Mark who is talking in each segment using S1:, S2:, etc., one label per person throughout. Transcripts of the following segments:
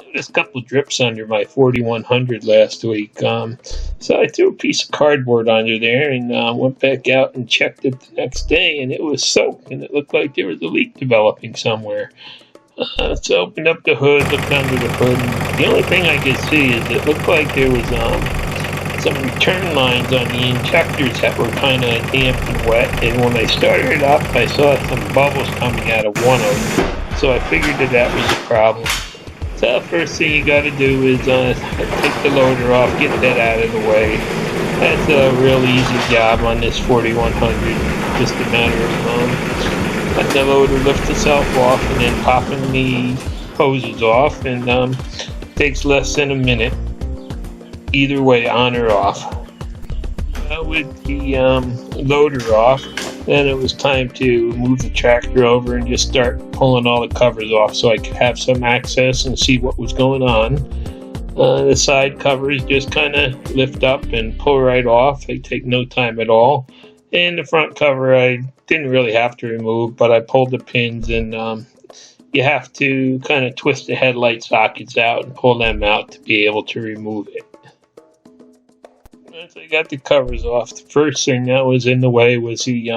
S1: Noticed a couple drips under my 4100 last week. So I threw a piece of cardboard under there and went back out and checked it the next day, and it was soaked, and it looked like there was a leak developing somewhere. So I opened up the hood, looked under the hood, and the only thing I could see is it looked like there was some return lines on the injectors that were kind of damp and wet, and when I started it up, I saw some bubbles coming out of one of them, so I figured that was a problem. So first thing you got to do is take the loader off, get that out of the way. That's a real easy job on this 4100, just a matter of letting the loader lift itself off and then popping the hoses off, and takes less than a minute, either way, on or off. With the loader off, then it was time to move the tractor over and just start pulling all the covers off so I could have some access and see what was going on. The side covers just kind of lift up and pull right off. They take no time at all. And the front cover I didn't really have to remove, but I pulled the pins, and you have to kind of twist the headlight sockets out and pull them out to be able to remove it. Once I got the covers off, the first thing that was in the way was the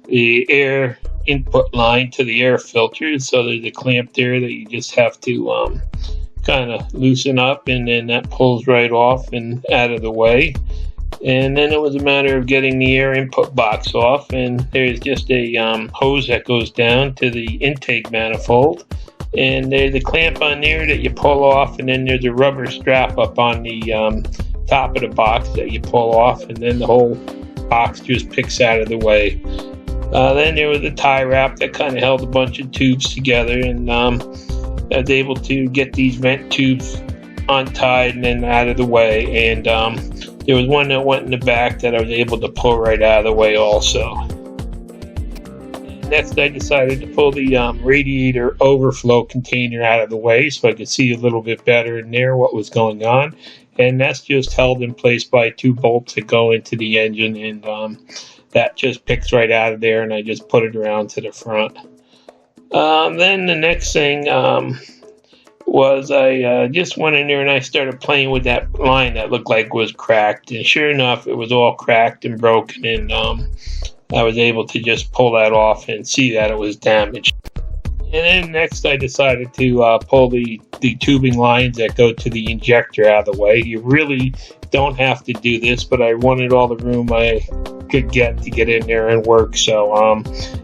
S1: air input line to the air filters. So there's a clamp there that you just have to kind of loosen up, and then that pulls right off and out of the way. And then it was a matter of getting the air input box off, and there's just a hose that goes down to the intake manifold, and there's a clamp on there that you pull off, and then there's a rubber strap up on the top of the box that you pull off, and then the whole box just picks out of the way. Then there was a tie wrap that kind of held a bunch of tubes together, and I was able to get these vent tubes untied and then out of the way, and there was one that went in the back that I was able to pull right out of the way also. Next, I decided to pull the radiator overflow container out of the way so I could see a little bit better in there what was going on. And that's just held in place by 2 bolts that go into the engine, and that just picks right out of there, and I just put it around to the front. Then the next thing was I just went in there and I started playing with that line that looked like was cracked, and sure enough it was all cracked and broken, and I was able to just pull that off and see that it was damaged. And then next I decided to pull the tubing lines that go to the injector out of the way. You really don't have to do this, but I wanted all the room I could get to get in there and work, so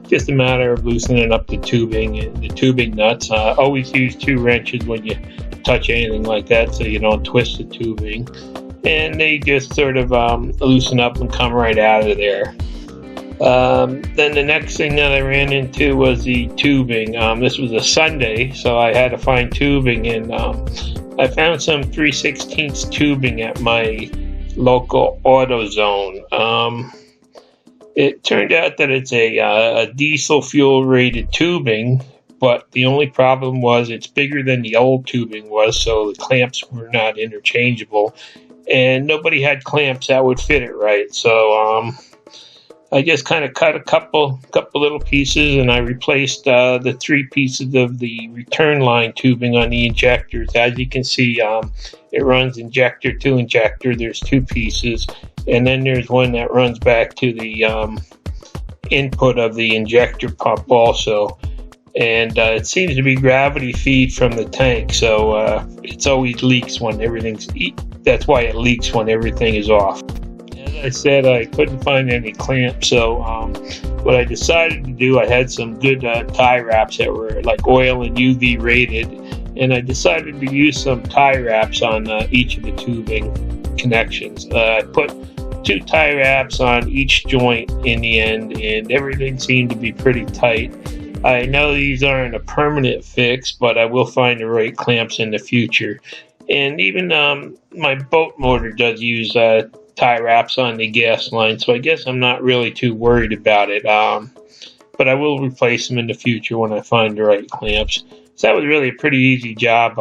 S1: just a matter of loosening up the tubing and the tubing nuts. Always use 2 wrenches when you touch anything like that so you don't twist the tubing, and they just sort of loosen up and come right out of there. Then the next thing that I ran into was the tubing. This was a Sunday, so I had to find tubing, and I found some 3/16 tubing at my local AutoZone. It turned out that it's a diesel fuel rated tubing, but the only problem was it's bigger than the old tubing was, so the clamps were not interchangeable, and nobody had clamps that would fit it right. So I just kind of cut a couple little pieces, and I replaced the 3 pieces of the return line tubing on the injectors. As you can see, it runs injector to injector. There's 2 pieces, and then there's one that runs back to the input of the injector pump also. And it seems to be gravity feed from the tank, so it's always leaks when that's why it leaks when everything is off. I said I couldn't find any clamps, so what I decided to do, I had some good tie wraps that were like oil and UV rated, and I decided to use some tie wraps on each of the tubing connections. I put 2 tie wraps on each joint in the end, and everything seemed to be pretty tight. I know these aren't a permanent fix, but I will find the right clamps in the future. And even my boat motor does use tie wraps on the gas line, so I guess I'm not really too worried about it, but I will replace them in the future when I find the right clamps. So that was really a pretty easy job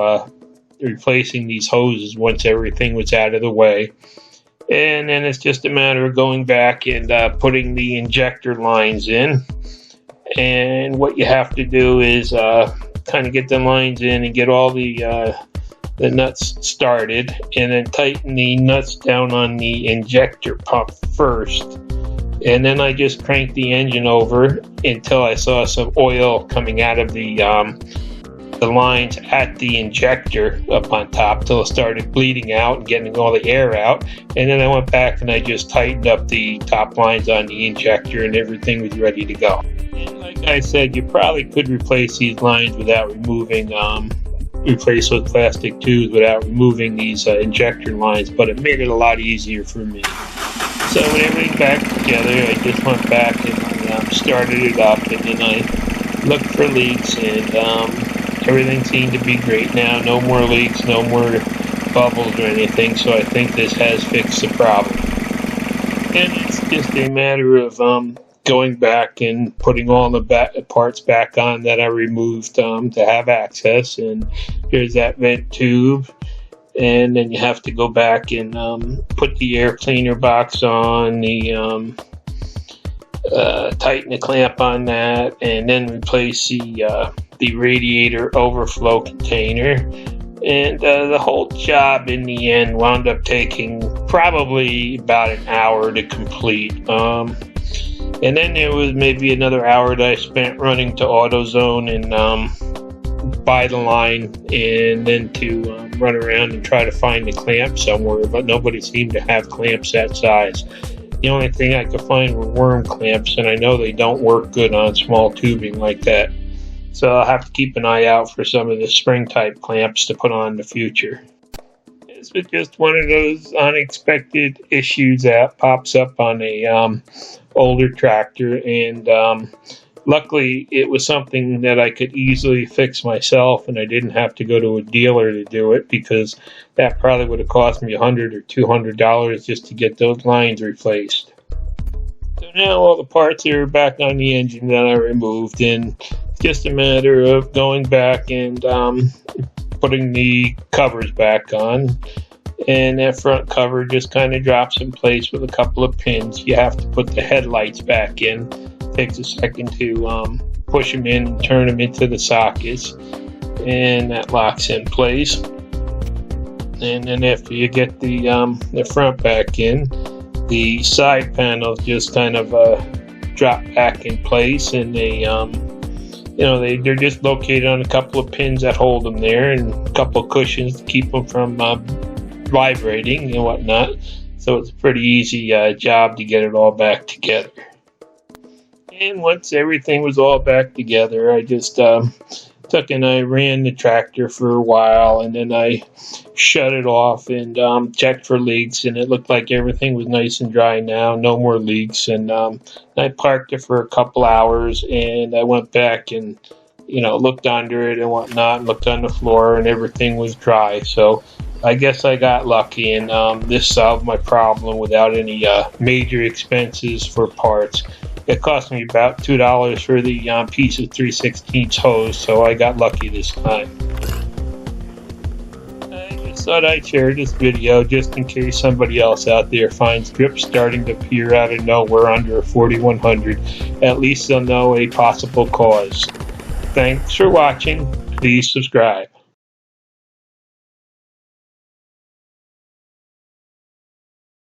S1: replacing these hoses once everything was out of the way, and then it's just a matter of going back and putting the injector lines in. And what you have to do is kind of get the lines in and get all the the nuts started, and then tighten the nuts down on the injector pump first. And then I just cranked the engine over until I saw some oil coming out of the lines at the injector up on top, till it started bleeding out and getting all the air out. And then I went back and I just tightened up the top lines on the injector, and everything was ready to go. And like I said, you probably could replace these lines without removing replace those plastic tubes without removing these injector lines, but it made it a lot easier for me. So when everything's back together, I just went back and I started it up, and then I looked for leaks, and everything seemed to be great now. No more leaks, no more bubbles or anything, so I think this has fixed the problem. And it's just a matter of going back and putting all the parts back on that I removed to have access. And there's that vent tube, and then you have to go back and put the air cleaner box on, tighten the clamp on that, and then replace the radiator overflow container. And the whole job in the end wound up taking probably about an hour to complete. And then there was maybe another hour that I spent running to AutoZone and buy the line, and then to run around and try to find the clamp somewhere, but nobody seemed to have clamps that size. The only thing I could find were worm clamps, and I know they don't work good on small tubing like that. So I'll have to keep an eye out for some of the spring type clamps to put on in the future. This was just one of those unexpected issues that pops up on a older tractor, and luckily it was something that I could easily fix myself, and I didn't have to go to a dealer to do it, because that probably would have cost me $100 or $200 just to get those lines replaced. So now all the parts are back on the engine that I removed, and it's just a matter of going back and putting the covers back on. And that front cover just kind of drops in place with a couple of pins. You have to put the headlights back in. It takes a second to push them in and turn them into the sockets, and that locks in place. And then after you get the front back in, the side panels just kind of drop back in place, and they're just located on a couple of pins that hold them there, and a couple of cushions to keep them from vibrating and whatnot. So it's a pretty easy job to get it all back together. And once everything was all back together, I just took and I ran the tractor for a while, and then I shut it off and checked for leaks, and it looked like everything was nice and dry now, no more leaks. And I parked it for a couple hours, and I went back and looked under it and whatnot, and looked on the floor, and everything was dry. So I guess I got lucky, and this solved my problem without any major expenses for parts. It cost me about $2 for the piece of 3/16 hose, so I got lucky this time. I just thought I'd share this video just in case somebody else out there finds drips starting to appear out of nowhere under a 4100. At least they'll know a possible cause. Thanks for watching. Please subscribe.